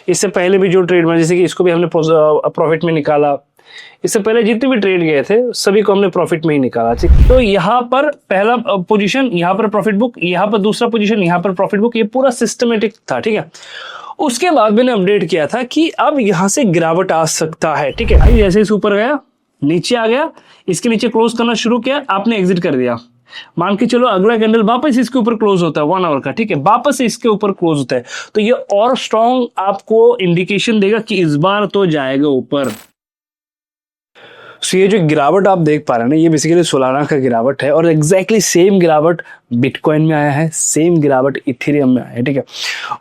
इससे पहले भी जो ट्रेड में, जैसे कि इसको भी हमने प्रॉफिट में निकाला, इससे पहले जितने भी ट्रेड गए थे सभी को हमने प्रॉफिट में ही निकाला। ठीक, तो यहाँ पर पहला पोजीशन, यहाँ पर प्रॉफिट बुक, यहाँ पर दूसरा पोजीशन, यहाँ पर प्रॉफिट बुक, ये पूरा सिस्टमेटिक था। ठीक है, उसके बाद मैंने अपडेट किया था कि अब यहाँ से गिरावट आ सकता है। ठीक है, जैसे इस ऊपर गया, नीचे आ गया, इसके नीचे क्लोज करना शुरू किया, आपने एग्जिट कर दिया। मान के चलो अगला कैंडल वापस इसके ऊपर क्लोज होता है 1 आवर का, ठीक है, वापस इसके ऊपर क्लोज होता है, तो ये और स्ट्रॉन्ग आपको इंडिकेशन देगा कि इस बार तो जाएगा ऊपर। सो ये जो गिरावट आप देख पा रहे हैं ना, ये बेसिकली सोलाना का गिरावट है, और एग्जैक्टली सेम गिरावट बिटकॉइन में आया है, सेम गिरावट इथेरियम में आया है। ठीक है,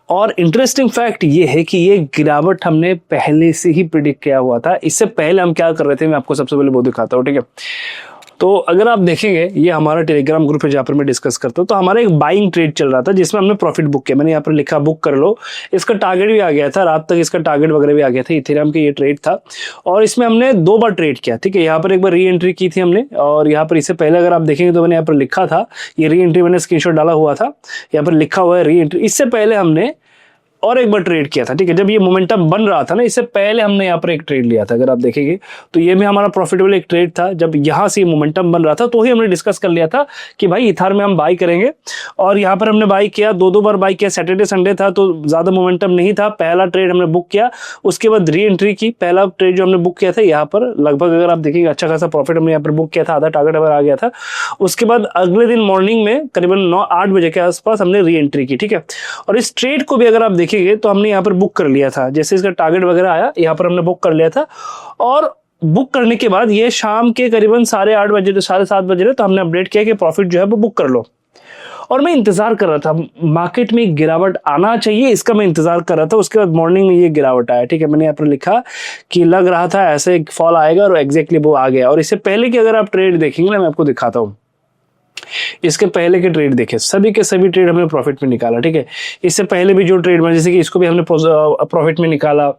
और इंटरेस्टिंग फैक्ट ये है कि ये गिरावट हमने पहले से ही प्रिडिक्ट किया हुआ था। इससे पहले हम क्या कर रहे थे, मैं आपको सबसे पहले वो दिखाता हूँ। ठीक है, तो अगर आप देखेंगे, ये हमारा टेलीग्राम ग्रुप है जहाँ पर मैं डिस्कस करता हूँ, तो हमारा एक बाइंग ट्रेड चल रहा था जिसमें हमने प्रॉफिट बुक किया। मैंने यहाँ पर लिखा बुक कर लो, इसका टारगेट भी आ गया था, रात तक इसका टारगेट वगैरह भी आ गया था। इथेरियम का ये ट्रेड था, और इसमें हमने 2 बार ट्रेड किया। ठीक है, यहाँ पर एक बार री एंट्री की थी हमने, और यहाँ पर इससे पहले अगर आप देखेंगे तो मैंने यहाँ पर लिखा था, ये री एंट्री मैंने स्क्रीनशॉट डाला हुआ था, यहाँ पर लिखा हुआ है री एंट्री। इससे पहले हमने और एक बार ट्रेड किया था। ठीक है, जब ये मोमेंटम बन रहा था ना, इससे पहले हमने यहाँ पर एक ट्रेड लिया था। अगर आप देखेंगे तो ये भी हमारा प्रॉफिटेबल एक ट्रेड था। जब यहाँ से मोमेंटम बन रहा था तो ही हमने डिस्कस कर लिया था कि भाई इथार में हम बाई करेंगे, और यहाँ पर हमने बाई किया, 2 बार बाई किया। सैटरडे संडे था तो ज्यादा मोमेंटम नहीं था, पहला ट्रेड हमने बुक किया, उसके बाद री एंट्री की। पहला ट्रेड जो हमने बुक किया था यहाँ पर लगभग, अगर आप देखेंगे, अच्छा खासा प्रॉफिट हमने यहाँ पर बुक किया था, आधा टारगेट हमारा आ गया था। उसके बाद अगले दिन मॉर्निंग में करीबन 9-8 बजे के आसपास हमने री एंट्री की। ठीक है, और इस ट्रेड को भी अगर आप देखेंगे तो हमने यहाँ पर बुक कर लिया था। जैसे इसका टारगेट वगैरह आया, यहाँ पर हमने बुक कर लिया था, और बुक करने के बाद ये शाम के करीबन 8:30 बजे, 7:30 बजे, तो हमने अपडेट किया कि प्रॉफिट जो है वो बुक कर लो। और मैं इंतजार कर रहा था, मार्केट में गिरावट आना चाहिए, इसका मैं इंतजार कर रहा था। उसके बाद मॉर्निंग में ये गिरावट आया। ठीक है, मैंने यहाँ पर लिखा कि लग रहा था ऐसे फॉल आएगा, और एग्जैक्टली वो आ गया। और इससे पहले की अगर आप ट्रेड देखेंगे ना, मैं आपको दिखाता हूँ, इसके पहले के ट्रेड देखे, सभी के सभी ट्रेड हमने प्रॉफिट में निकाला। ठीक है, इससे पहले भी जो ट्रेड में, जैसे कि इसको भी हमने प्रॉफिट में निकाला,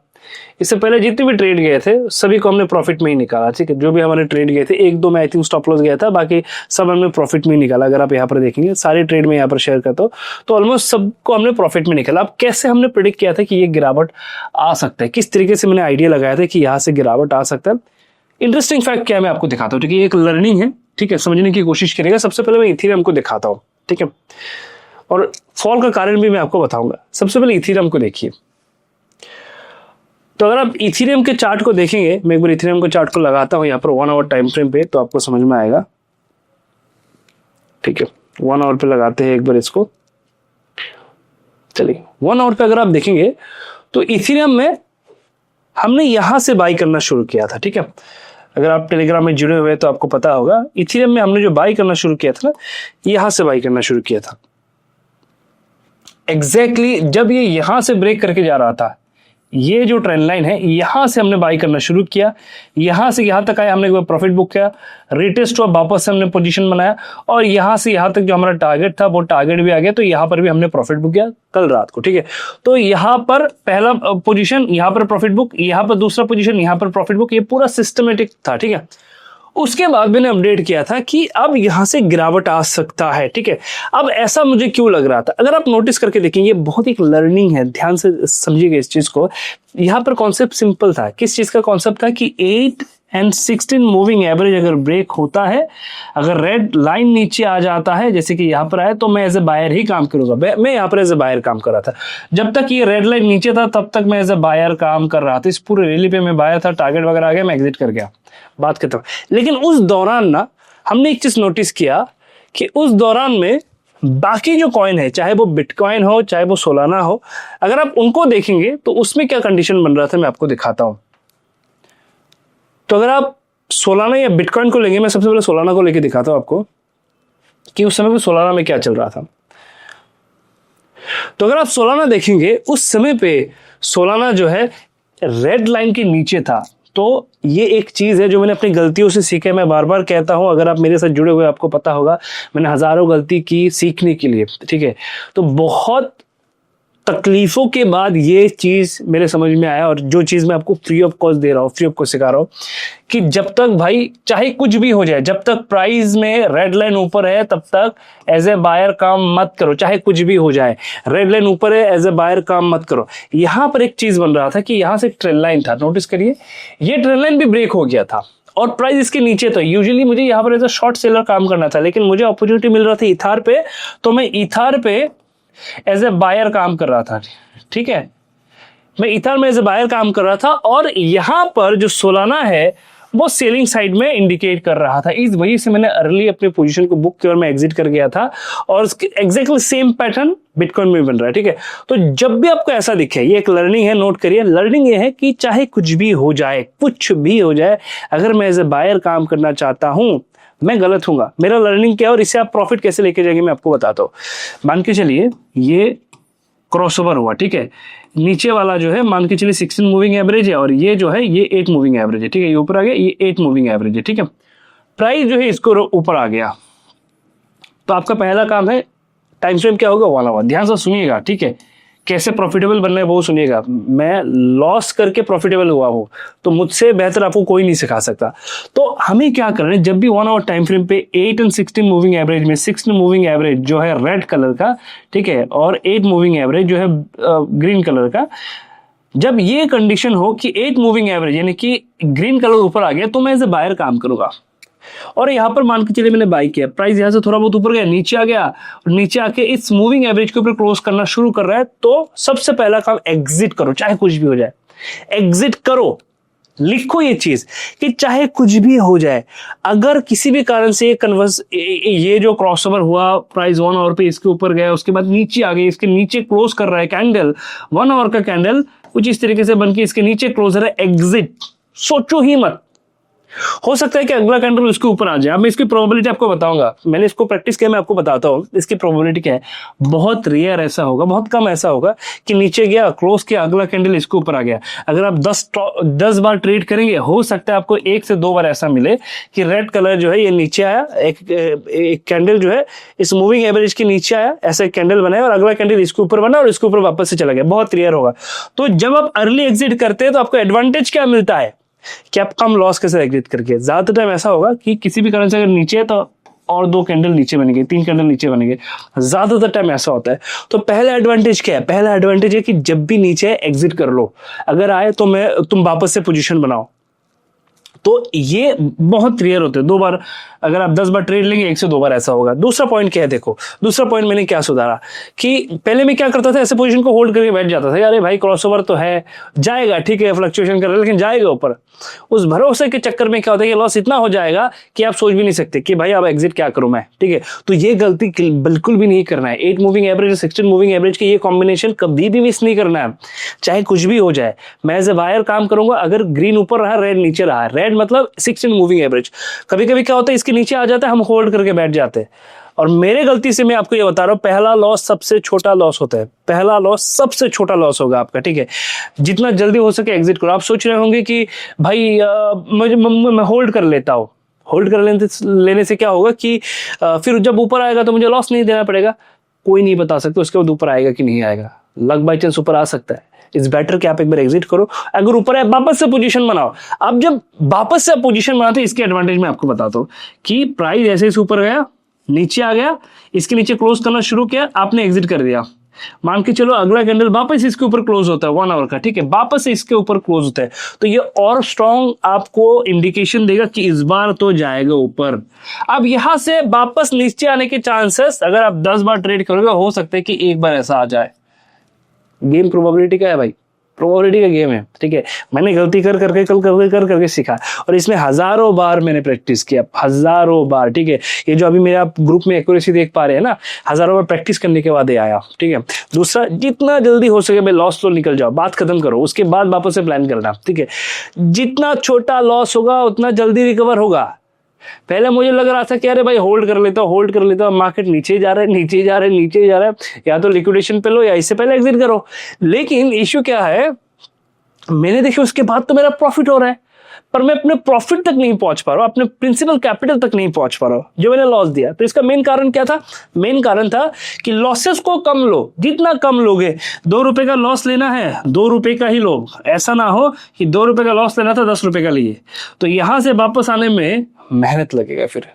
इससे पहले जितने भी ट्रेड गए थे सभी को हमने प्रॉफिट में ही निकाला। ठीक है, जो भी हमारे ट्रेड गए थे, 1-2 में आई थिंक स्टॉप लॉस गया था, बाकी सब हमने प्रॉफिट में ही निकाला। अगर आप यहाँ पर देखेंगे, सारे ट्रेड में यहाँ पर शेयर करता हूँ, तो ऑलमोस्ट सबको हमने प्रॉफिट में निकाला। अब कैसे हमने प्रिडिक्ट किया था कि ये गिरावट आ सकता है, किस तरीके से मैंने आइडिया लगाया था कि यहाँ से गिरावट आ सकता है, इंटरेस्टिंग फैक्ट क्या है मैं आपको दिखाता हूँ। ठीक है, ये एक लर्निंग है। ठीक है, समझने की कोशिश करेगा। सबसे पहले मैं इथेरियम को दिखाता हूँ। ठीक है, और फॉल का कारण भी मैं आपको बताऊंगा। सबसे पहले इथेरियम को देखिए। तो अगर आप इथेरियम के चार्ट को देखेंगे, मैं एक बार इथेरियम के चार्ट को लगाता हूं यहाँ पर 1 आवर टाइम फ्रेम पे, तो आपको समझ में आएगा। ठीक है, 1 आवर पे लगाते हैं एक बार इसको। चलिए, 1 आवर पे अगर आप देखेंगे तो इथेरियम में हमने यहां से बाई करना शुरू किया था। ठीक है, अगर आप टेलीग्राम में जुड़े हुए तो आपको पता होगा, इथेरियम में हमने जो बाई करना शुरू किया था ना, यहां से बाई करना शुरू किया था। एग्जैक्टली जब ये यहां से ब्रेक करके जा रहा था, ये जो ट्रेंड लाइन है, यहां से हमने बाई करना शुरू किया, यहां से यहां तक आया, हमने एक बार प्रॉफिट बुक किया, रिटेस्ट हुआ, वापस से हमने पोजीशन बनाया, और यहां से यहां तक जो हमारा टारगेट था वो टारगेट भी आ गया, तो यहां पर भी हमने प्रॉफिट बुक किया कल रात को। ठीक है, तो यहां पर पहला पोजीशन, यहां पर प्रॉफिट बुक, यहां पर दूसरा पोजीशन, यहां पर प्रॉफिट बुक, ये पूरा सिस्टमेटिक था। ठीक है, उसके बाद मैंने अपडेट किया था कि अब यहां से गिरावट आ सकता है। ठीक है, अब ऐसा मुझे क्यों लग रहा था, अगर आप नोटिस करके देखेंगे, बहुत एक लर्निंग है, ध्यान से समझिएगा इस चीज को। यहां पर कॉन्सेप्ट सिंपल था। किस चीज का कॉन्सेप्ट था कि 8 और 16 मूविंग एवरेज अगर ब्रेक होता है, अगर रेड लाइन नीचे आ जाता है, जैसे कि यहाँ पर आया, तो मैं एज ए बायर ही काम करूंगा। मैं यहाँ पर एज ए बायर काम कर रहा था। जब तक ये रेड लाइन नीचे था तब तक मैं एज ए बायर काम कर रहा था। इस पूरे रैली पे मैं बायर था, टारगेट वगैरह आ गया, मैं एग्जिट कर गया, बात खत्म। लेकिन उस दौरान ना हमने एक चीज नोटिस किया कि उस दौरान में बाकी जो कॉइन है, चाहे वो बिटकॉइन हो, चाहे वो सोलाना हो, अगर आप उनको देखेंगे तो उसमें क्या कंडीशन बन रहा था मैं आपको दिखाता हूं। तो अगर आप सोलाना या बिटकॉइन को लेंगे, मैं सबसे पहले सोलाना को लेके दिखाता हूं आपको कि उस समय पे सोलाना में क्या चल रहा था। तो अगर आप सोलाना देखेंगे, उस समय पे सोलाना जो है रेड लाइन के नीचे था। तो ये एक चीज है जो मैंने अपनी गलतियों से सीखा है। मैं बार बार कहता हूं, अगर आप मेरे साथ जुड़े हुए आपको पता होगा, मैंने हजारों गलती की सीखने के लिए। ठीक है, तो बहुत तकलीफों के बाद ये चीज मेरे समझ में आया, और जो चीज मैं आपको फ्री ऑफ कॉस्ट दे रहा हूँ, फ्री ऑफ कॉस्ट सिखा रहा हूँ, कि जब तक भाई चाहे कुछ भी हो जाए, जब तक प्राइस में रेड लाइन ऊपर है तब तक एज ए बायर काम मत करो, चाहे कुछ भी हो जाए। रेड लाइन ऊपर है, एज ए बायर काम मत करो। यहां पर एक चीज बन रहा था कि यहां से ट्रेल लाइन था, नोटिस करिए, ये ट्रेल लाइन भी ब्रेक हो गया था और प्राइस इसके नीचे था। यूजुअली मुझे यहाँ पर एज ए शॉर्ट सेलर काम करना था, लेकिन मुझे अपॉर्चुनिटी मिल रहा था इथार पे, तो मैं इथार पे एज ए बायर काम कर रहा था। ठीक है, मैं इथार में एज ए बायर काम कर रहा था, और यहां पर जो सोलाना है वो सेलिंग साइड में इंडिकेट कर रहा था। इस वजह से मैंने अर्ली अपने पोजीशन को बुक किया और मैं एग्जिट कर गया था, और एग्जैक्टली सेम पैटर्न बिटकॉइन में बन रहा है। ठीक है, तो जब भी आपको ऐसा दिखे, ये एक लर्निंग है, नोट करिए। लर्निंग ये है कि चाहे कुछ भी हो जाए, कुछ भी हो जाए, अगर मैं एज ए बायर काम करना चाहता हूं, मैं गलत हूंगा। मेरा लर्निंग क्या है और इससे आप प्रॉफिट कैसे लेके जाएंगे मैं आपको बताता हूं। मान के चलिए ये क्रॉसओवर हुआ, ठीक है, नीचे वाला जो है मान के चलिए 16 मूविंग एवरेज है, और ये जो है ये 8 मूविंग एवरेज है। ठीक है, ये ऊपर आ गया, ये 8 मूविंग एवरेज है। ठीक है, प्राइस जो है इसको ऊपर आ गया, तो आपका पहला काम है, टाइम फ्रेम क्या होगा, 1 आवर। ध्यान से सुनिएगा, ठीक है, कैसे प्रॉफिटेबल बनना है वो सुनिएगा। मैं लॉस करके प्रॉफिटेबल हुआ हूं, तो मुझसे बेहतर आपको कोई नहीं सिखा सकता। तो हमें क्या करना है, जब भी 1 आवर टाइम फ्रेम पे 8 एंड 16 मूविंग एवरेज में 16 मूविंग एवरेज जो है रेड कलर का, ठीक है, और 8 मूविंग एवरेज जो है ग्रीन कलर का, जब ये कंडीशन हो कि 8 मूविंग एवरेज यानी कि ग्रीन कलर ऊपर आ गया, तो मैं एज ए बायर काम करूंगा। और यहां पर मान के चलिए मैंने बाई किया, प्राइस यहां से थोड़ा बहुत ऊपर गया, नीचे आ गया, और नीचे आके इस मूविंग एवरेज के ऊपर क्लोज करना शुरू कर रहा है, तो सबसे पहला काम एग्जिट करो, चाहे कुछ भी हो जाए, एग्जिट करो। लिखो ये चीज कि चाहे कुछ भी हो जाए, अगर किसी भी कारण से ये जो क्रॉसओवर हुआ, प्राइस 1 आवर पे इसके ऊपर गया, उसके बाद नीचे आ गई, इसके नीचे क्लोज कर रहा है कैंडल, 1 आवर का कैंडल कुछ इस तरीके से बन के इसके नीचे क्लोज है, एग्जिट। सोचो ही मत, हो सकता है कि अगला कैंडल उसके ऊपर आ जाए। अब मैं इसकी प्रोबेबिलिटी आपको बताऊंगा, मैंने इसको प्रैक्टिस किया, मैं आपको बताता हूं इसकी प्रोबेबिलिटी क्या है। बहुत रेयर ऐसा होगा, बहुत कम ऐसा होगा कि नीचे गया, क्लोज किया, अगला कैंडल इसके ऊपर आ गया। अगर आप 10 बार ट्रेड करेंगे, हो सकता है आपको 1 से 2 बार ऐसा मिले कि रेड कलर जो है ये नीचे आया, एक कैंडल जो है इस मूविंग एवरेज के नीचे आया, ऐसा एक कैंडल बनाया, और अगला कैंडल इसके ऊपर बना और इसके ऊपर वापस से चला गया। बहुत रेयर होगा। तो जब आप अर्ली एग्जिट करते हैं तो आपको एडवांटेज क्या मिलता है कि आप कम लॉस कैसे एग्जिट करके। ज्यादातर टाइम ऐसा होगा कि किसी भी कारण से अगर नीचे है तो और 2 कैंडल नीचे बनेंगे, 3 कैंडल नीचे बनेंगे, ज्यादातर टाइम ऐसा होता है। तो पहला एडवांटेज क्या है, पहला एडवांटेज है कि जब भी नीचे है एग्जिट कर लो, अगर आए तो तुम वापस से पोजीशन बनाओ। तो ये बहुत रेयर होते हैं, 2 बार, अगर आप 10 बार ट्रेड लेंगे 1 से 2 बार ऐसा होगा। दूसरा पॉइंट क्या है, देखो दूसरा पॉइंट मैंने क्या सुधारा कि पहले मैं क्या करता था, ऐसे पोजीशन को होल्ड करके बैठ जाता था, अरे भाई क्रॉसओवर तो है, जाएगा, ठीक है, फ्लक्चुएशन कर रहा है लेकिन जाएगा ऊपर। उस भरोसे के चक्कर में क्या होता है कि लॉस इतना हो जाएगा कि आप सोच भी नहीं सकते कि भाई अब एग्जिट क्या करूं मैं। ठीक है, तो ये गलती बिल्कुल भी नहीं करना है। 8 मूविंग एवरेज और 16 मूविंग एवरेज के ये कॉम्बिनेशन कभी भी मिस नहीं करना है, चाहे कुछ भी हो जाए। मैं एज ए बायर काम करूंगा, अगर ग्रीन ऊपर रहा, रेड नीचे रहा, रेड मतलब 16 मूविंग एवरेज। कभी कभी क्या होता है इसके नीचे आ जाता है, हम होल्ड करके बैठ जाते हैं, और मेरे गलती से मैं आपको ये बता रहा हूं, पहला लॉस सबसे छोटा लॉस होता है, पहला लॉस सबसे छोटा लॉस होगा आपका। ठीक है, जितना जल्दी हो सके एग्जिट करो। आप सोच रहे होंगे कि भाई मैं होल्ड कर लेता हूं, होल्ड कर लेने से क्या होगा कि फिर जब ऊपर आएगा तो मुझे लॉस नहीं देना पड़ेगा। कोई नहीं बता सकता उसके बाद ऊपर आएगा कि नहीं आएगा, लक बाई चांस ऊपर आ सकता है। इट्स बेटर कि आप एक बार एग्जिट करो, अगर ऊपर है वापस से पोजीशन बनाओ। अब जब वापस से पोजीशन बनाते हैं, इसके एडवांटेज मैं आपको बताता हूं कि प्राइस ऐसे ही ऊपर गया, नीचे आ गया, इसके नीचे क्लोज करना शुरू किया, आपने एग्जिट कर दिया। मान के चलो अगला कैंडल वापस इसके ऊपर क्लोज होता है 1 आवर का, ठीक है, वापस से इसके ऊपर क्लोज होता है, तो ये और स्ट्रॉन्ग आपको इंडिकेशन देगा कि इस बार तो जाएगा ऊपर। अब यहां से वापस नीचे आने के चांसेस, अगर आप 10 बार ट्रेड करोगे, हो सकता है कि एक बार ऐसा आ जाए। गेम प्रोबेबिलिटी का है भाई, प्रोबेबिलिटी का गेम है। ठीक है, मैंने गलती कर करके सीखा, और इसमें हजारों बार मैंने प्रैक्टिस किया, हजारों बार। ठीक है, ये जो अभी मेरे आप ग्रुप में एक्यूरेसी देख पा रहे हैं ना, हजारों बार प्रैक्टिस करने के बाद ये आया। ठीक है, दूसरा, जितना जल्दी हो सके भाई लॉस तो निकल जाओ, बात खत्म करो, उसके बाद वापस से प्लान करना। ठीक है, जितना छोटा लॉस होगा उतना जल्दी रिकवर होगा। पहले मुझे लग रहा था कि अरे भाई होल्ड कर लेता हूं, मार्केट नीचे जा रहा है, या तो लिक्विडेशन पे लो या इससे पहले एग्जिट करो। लेकिन इश्यू क्या है, मैंने देखा उसके बाद तो मेरा प्रॉफिट हो रहा है। पर मैं अपने प्रॉफिट तक नहीं पहुंच पा रहा हूं, अपने प्रिंसिपल कैपिटल तक नहीं पहुंच पा रहा हूं, जो मैंने लॉस दिया। तो इसका मेन कारण क्या था? मेन कारण था कि लॉसेस को कम लो, जितना कम लोगे। 2 रुपए का लॉस लेना है, 2 रुपए का ही लो। ऐसा ना हो कि 2 रुपए का लॉस लेना था 10 रुपए का लिए, तो यहां से वापस आने में मेहनत लगेगा फिर।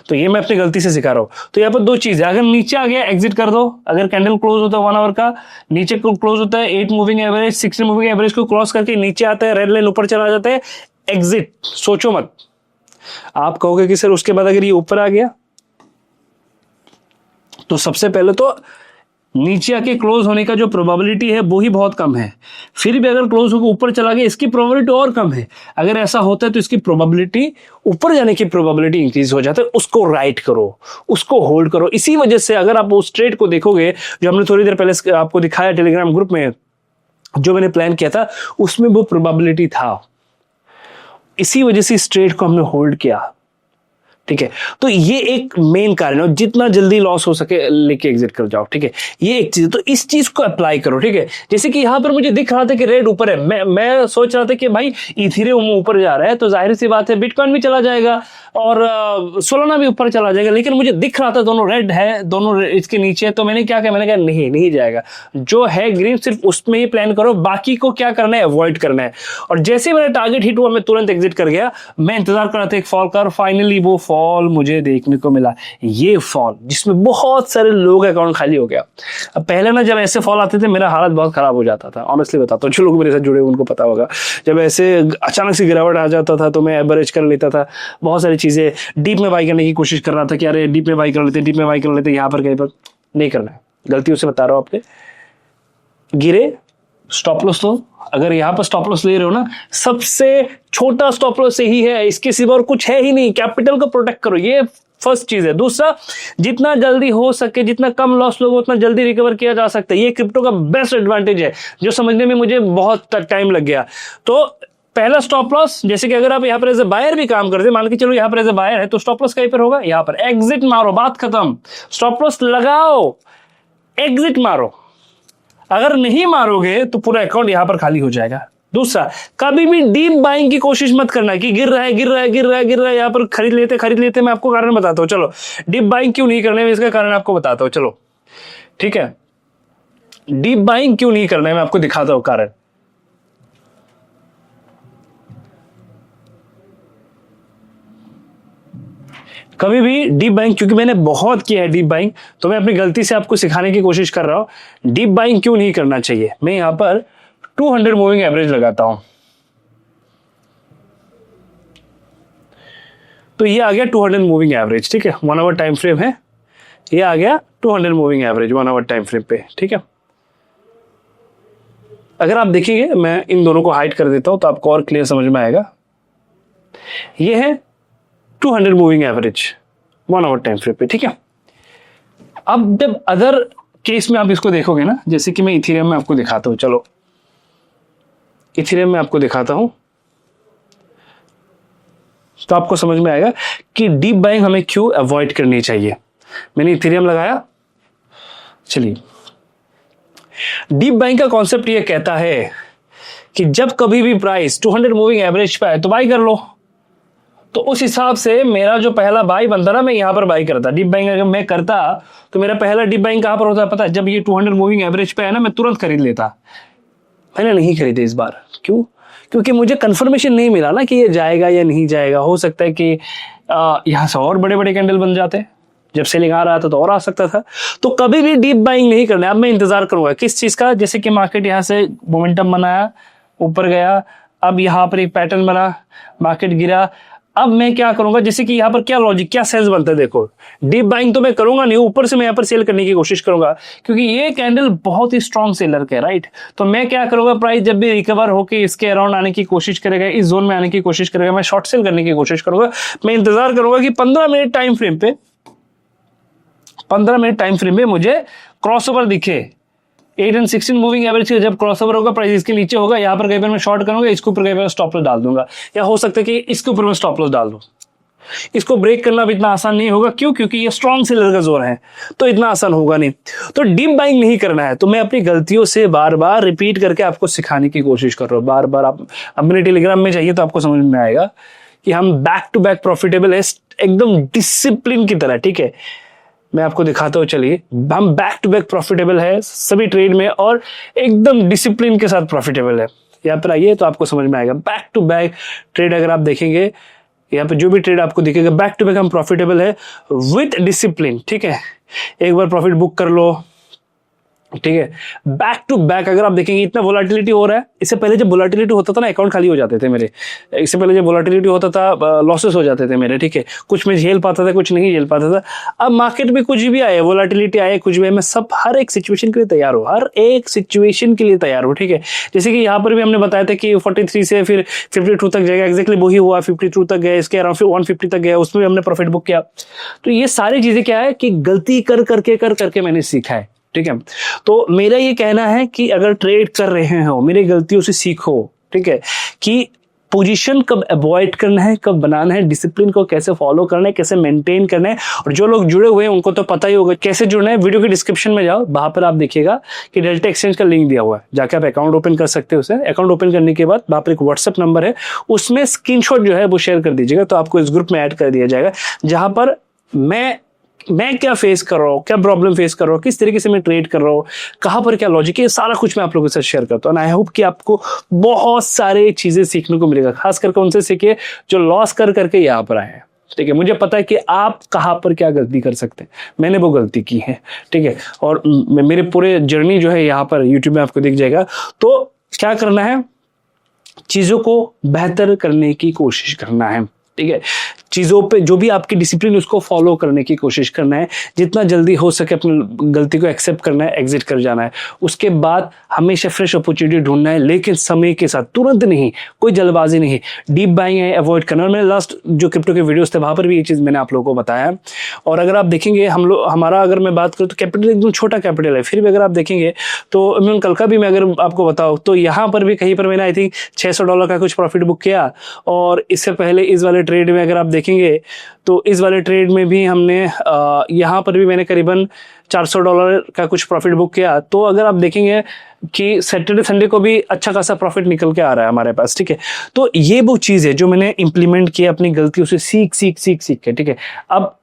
तो ये मैं अपनी गलती से सिखा रहा हूं। तो यहाँ पर 2 चीज है, अगर नीचे आ गया एग्जिट कर दो। अगर कैंडल क्लोज होता है 1 आवर का, नीचे को क्लोज होता है 8 मूविंग एवरेज 16 मूविंग एवरेज को क्रॉस करके नीचे आता है, रेड लाइन ऊपर चला जाता है, एग्जिट। सोचो मत। आप कहोगे कि सर उसके बाद अगर ये ऊपर आ गया, तो सबसे पहले तो नीचे आके क्लोज होने का जो प्रोबेबिलिटी है वो ही बहुत कम है। फिर भी अगर क्लोज होकर ऊपर चला गया, इसकी प्रोबेबिलिटी और कम है। अगर ऐसा होता है तो इसकी प्रोबेबिलिटी, ऊपर जाने की प्रोबेबिलिटी इंक्रीज हो जाता है। उसको राइट करो, उसको होल्ड करो। इसी वजह से अगर आप उस ट्रेड को देखोगे जो हमने थोड़ी देर पहले आपको दिखाया टेलीग्राम ग्रुप में, जो मैंने प्लान किया था, उसमें वो प्रोबेबिलिटी था। इसी वजह से इस ट्रेड को हमने होल्ड किया। ठीक है, तो ये एक मेन कारण है। जितना जल्दी लॉस हो सके लेके एग्जिट कर जाओ। ठीक है, ये एक चीज। तो इस चीज को अप्लाई करो। ठीक है, जैसे कि यहां पर मुझे दिख रहा था कि रेड ऊपर है, मैं सोच रहा था कि भाई इथेरियम ऊपर जा रहा है तो जाहिर सी बात है बिटकॉइन भी चला जाएगा और सोलाना भी ऊपर चला जाएगा। लेकिन मुझे दिख रहा था दोनों रेड है, दोनों इसके नीचे। तो मैंने क्या किया, मैंने कहा नहीं जाएगा, जो है ग्रीन सिर्फ उसमें ही प्लान करो, बाकी को क्या करना है, अवॉइड करना है। और जैसे ही मेरा टारगेट हिट हुआ, मैं तुरंत एग्जिट कर गया। मैं इंतजार कर रहा था एक फॉल का, और फाइनली वो फॉल मुझे देखने को मिला। ये फॉल जिसमें बहुत सारे लोग अकाउंट खाली हो गया। अब पहले ना जब ऐसे फॉल आते थे मेरा हालत बहुत खराब हो जाता था, ऑनेस्टली बताता हूं। जो लोग मेरे साथ जुड़े उनको पता होगा, जब ऐसे अचानक से गिरावट आ जाता था तो मैं एवरेज कर लेता था। बहुत सारी चीजें डीप में बाई करने की कोशिश कर रहा था कि अरे डीप में बाई कर लेते, यहाँ पर कहीं पर नहीं करना है। गलतियों से बता रहा हूं आपने, गिरे स्टॉप लॉस लो। अगर यहां पर स्टॉप लॉस ले रहे हो ना, सबसे छोटा स्टॉप लॉस ही है, इसके सिवा और कुछ है ही नहीं। कैपिटल को प्रोटेक्ट करो, ये फर्स्ट चीज है। दूसरा, जितना जल्दी हो सके, जितना कम लॉस लोगे उतना जल्दी रिकवर किया जा सकता है। ये क्रिप्टो का बेस्ट एडवांटेज है, जो समझने में मुझे बहुत टाइम लग गया। तो पहला स्टॉप लॉस, जैसे कि अगर आप यहाँ पर एज ए बायर भी काम करते, मान के चलो यहाँ पर एज ए बायर है, तो स्टॉप लॉस कहीं पर होगा, यहाँ पर एग्जिट मारो, बात खत्म। स्टॉप लॉस लगाओ, एग्जिट मारो। अगर नहीं मारोगे तो पूरा अकाउंट यहां पर खाली हो जाएगा। दूसरा, कभी भी डीप बाइंग की कोशिश मत करना कि गिर रहा है यहां पर खरीद लेते। मैं आपको कारण बताता हूं। चलो, डीप बाइंग क्यों नहीं करना है, इसका कारण आपको बताता हूं। चलो ठीक है, डीप बाइंग क्यों नहीं करना है मैं आपको दिखाता हूं कारण। कभी भी डीप बाइंग, क्योंकि मैंने बहुत किया है डीप बाइंग, तो मैं अपनी गलती से आपको सिखाने की कोशिश कर रहा हूं डीप बाइंग क्यों नहीं करना चाहिए। मैं यहां पर 200 मूविंग एवरेज लगाता हूं, तो ये आ गया 200 मूविंग एवरेज। ठीक है, 1 आवर टाइम फ्रेम है, ये आ गया 200 moving average 1 hour time frame पे। ठीक है, अगर आप देखेंगे, मैं इन दोनों को हाइड कर देता हूं तो आपको और क्लियर समझ में आएगा। ये है 200 moving average 1 hour time frame पे। ठीक है, अब जब अदर केस में आप इसको देखोगे ना, जैसे कि मैं इथेरियम में आपको दिखाता हूं। चलो इथेरियम में आपको दिखाता हूं, तो आपको समझ में आएगा कि डीप बाइंग हमें क्यों अवॉइड करनी चाहिए। मैंने इथेरियम लगाया। चलिए, डीप बाइंग का कॉन्सेप्ट ये कहता है कि जब कभी भी प्राइस 200 मूविंग एवरेज पे आए तो बाई कर लो। तो उस हिसाब से मेरा जो पहला बाई बनता ना, मैं यहां पर बाई करता। डीप बाइंग अगर मैं करता तो मेरा पहला डीप बाइंग कहां पर होता पता है? जब ये 200 मूविंग एवरेज पे है ना, मैं तुरंत खरीद लेता। मैंने नहीं खरीदे इस बार। क्यों? क्योंकि मुझे कंफर्मेशन नहीं मिला ना कि ये जाएगा या नहीं जाएगा। हो सकता है कि यहां से और बड़े बड़े कैंडल बन जाते, जब सेलिंग आ रहा था तो और आ सकता था। तो कभी भी डीप बाइंग नहीं करना है। अब मैं इंतजार करूंगा किस चीज का, जैसे कि मार्केट यहां से मोमेंटम बनाया, ऊपर गया, अब यहां पर एक पैटर्न बना, मार्केट गिरा। अब मैं क्या करूंगा, जैसे कि यहां पर क्या लॉजिक, क्या सेंस बनता है, देखो डीप बाइंग तो मैं करूंगा नहीं, ऊपर से मैं यहां पर सेल करने की कोशिश करूंगा, क्योंकि ये कैंडल बहुत ही स्ट्रॉन्ग सेलर का है, राइट। तो मैं क्या करूंगा, प्राइस जब भी रिकवर होकर इसके अराउंड आने की कोशिश करेगा, इस जोन में आने की कोशिश करेगा, मैं शॉर्ट सेल करने की कोशिश करूंगा। मैं इंतजार करूंगा कि 15 मिनट टाइम फ्रेम पे, 15 मिनट टाइम फ्रेम में मुझे क्रॉसओवर दिखे। 8 एंड 16 मूविंग एवरेज के जब क्रॉसओवर होगा, प्राइस इसके नीचे होगा, यहाँ पर कहीं पर मैं शॉर्ट करूंगा, इसके ऊपर कहीं पर स्टॉप लॉस डाल दूंगा, या हो सकता है कि इसके ऊपर मैं स्टॉप लॉस डाल दूं। इसको ब्रेक करना भी इतना आसान नहीं होगा। क्यों? क्योंकि ये स्ट्रॉन्ग सेलर का जोन है, तो इतना आसान होगा नहीं। तो डीप बाइंग नहीं करना है, तो मैं अपनी गलतियों से बार बार रिपीट करके आपको सिखाने की कोशिश कर रहा हूँ। बार बार आप अपने टेलीग्राम में जाइए तो आपको समझ में आएगा कि हम बैक टू बैक प्रॉफिटेबल है, एकदम डिसिप्लिन की तरह। ठीक है, मैं आपको दिखाता हूँ, चलिए। हम बैक टू बैक प्रॉफिटेबल है सभी ट्रेड में और एकदम डिसिप्लिन के साथ प्रॉफिटेबल है। यहाँ पर आइए तो आपको समझ में आएगा। बैक टू बैक ट्रेड अगर आप देखेंगे, यहाँ पे जो भी ट्रेड आपको दिखेगा बैक टू बैक हम प्रॉफिटेबल है विद डिसिप्लिन। ठीक है, एक बार प्रॉफिट बुक कर लो। ठीक है, बैक टू बैक अगर आप देखेंगे इतना वोलेटिलिटी हो रहा है। इससे पहले जब वोलेटिलिटी होता था ना, अकाउंट खाली हो जाते थे मेरे। इससे पहले जब वोलेटिलिटी होता था, लॉसेस हो जाते थे मेरे। ठीक है, कुछ मैं झेल पाता था, कुछ नहीं झेल पाता था। अब मार्केट में कुछ भी आए, वोलेटिलिटी आए, कुछ भी आए, मैं सब हर एक सिचुएशन के लिए तैयार हूँ, हर एक सिचुएशन के लिए तैयार हूँ। ठीक है, जैसे कि यहाँ पर भी हमने बताया था कि 43 से फिर 52 तक जाएगा, एक्जैक्टली वही हुआ। 52 तक गया, इसके अराउंड 150 तक गया, उसमें भी हमने प्रॉफिट बुक किया। तो ये सारी चीजें क्या है कि गलती कर करके मैंने सीखा है। ठीक है, तो मेरा ये कहना है कि अगर ट्रेड कर रहे हो, मेरी गलतियों से सीखो। ठीक है, कि पोजीशन कब अवॉइड करना है, कब बनाना है, डिसिप्लिन को कैसे फॉलो करना है, कैसे मेंटेन करना है। और जो लोग जुड़े हुए हैं उनको तो पता ही होगा कैसे जुड़ना है। वीडियो के डिस्क्रिप्शन में जाओ, वहां पर आप देखिएगा कि डेल्टा एक्सचेंज का लिंक दिया हुआ है, जाके आप अकाउंट ओपन कर सकते हो। उसे अकाउंट ओपन करने के बाद वहां पर एक व्हाट्सएप नंबर है, उसमें स्क्रीनशॉट जो है वो शेयर कर दीजिएगा, तो आपको इस ग्रुप में ऐड कर दिया जाएगा, जहां पर मैं क्या फेस कर रहा हूँ, क्या प्रॉब्लम फेस कर रहा हूँ, किस तरीके से मैं ट्रेड कर रहा हूँ, कहाँ पर क्या लॉजिक है, सारा कुछ मैं आप लोगों के साथ शेयर करता हूँ। आई होप कि आपको बहुत सारे चीजें सीखने को मिलेगा, खास करके उनसे सीखिए जो लॉस कर करके यहाँ पर आए हैं। ठीक है, मुझे पता है कि आप कहाँ पर क्या गलती कर सकते हैं, मैंने वो गलती की है। ठीक है, और मेरे पूरे जर्नी जो है यहाँ पर यूट्यूब में आपको दिख जाएगा। तो क्या करना है, चीजों को बेहतर करने की कोशिश करना है। ठीक है, चीजों पे जो भी आपकी डिसिप्लिन उसको फॉलो करने की कोशिश करना है, जितना जल्दी हो सके अपनी गलती को एक्सेप्ट करना है, एग्जिट कर जाना है। उसके बाद हमेशा फ्रेश अपॉर्चुनिटी ढूंढना है, लेकिन समय के साथ, तुरंत नहीं, कोई जल्दबाजी नहीं। डीप बाइंग है अवॉइड करना। और मैंने लास्ट जो क्रिप्टो के वीडियोस थे वहां पर भी ये चीज मैंने आप लोगों को बताया। और अगर आप देखेंगे हमारा अगर मैं बात करूँ तो कैपिटल एकदम छोटा कैपिटल है, फिर भी अगर आप देखेंगे तो इम्यून कल का भी मैं अगर आपको बताऊँ तो यहाँ पर भी कहीं पर मैंने आई थिंक $600 का कुछ प्रॉफिट बुक किया। और इससे पहले इस वाले ट्रेड में अगर आप देखेंगे तो इस वाले ट्रेड में भी हमने यहाँ पर भी मैंने करीबन $400 का कुछ प्रॉफिट बुक किया। तो अगर आप देखेंगे कि सैटरडे संडे को भी अच्छा खासा प्रॉफिट निकल के आ रहा है हमारे पास। ठीक है, तो ये वो चीज़ है जो मैंने इंप्लीमेंट किया अपनी गलतियों से सीख के। ठीक है, अब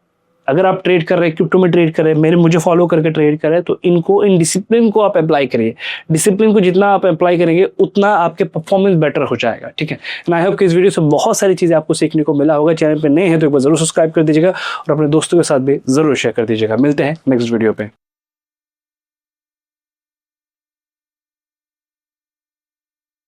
अगर आप ट्रेड कर रहे हैं, क्रिप्टो में ट्रेड कर रहे हैं, मुझे फॉलो करके ट्रेड कर रहे हैं, तो इन डिसिप्लिन को आप अप्लाई करिए। डिसिप्लिन को जितना आप अप्लाई करेंगे उतना आपके परफॉर्मेंस बेटर हो जाएगा। ठीक है, आई होप कि इस वीडियो से बहुत सारी चीजें आपको सीखने को मिला होगा। चैनल पे नए हैं तो एक बार जरूर सब्सक्राइब कर दीजिएगा और अपने दोस्तों के साथ भी जरूर शेयर कर दीजिएगा। मिलते हैं नेक्स्ट वीडियो पे।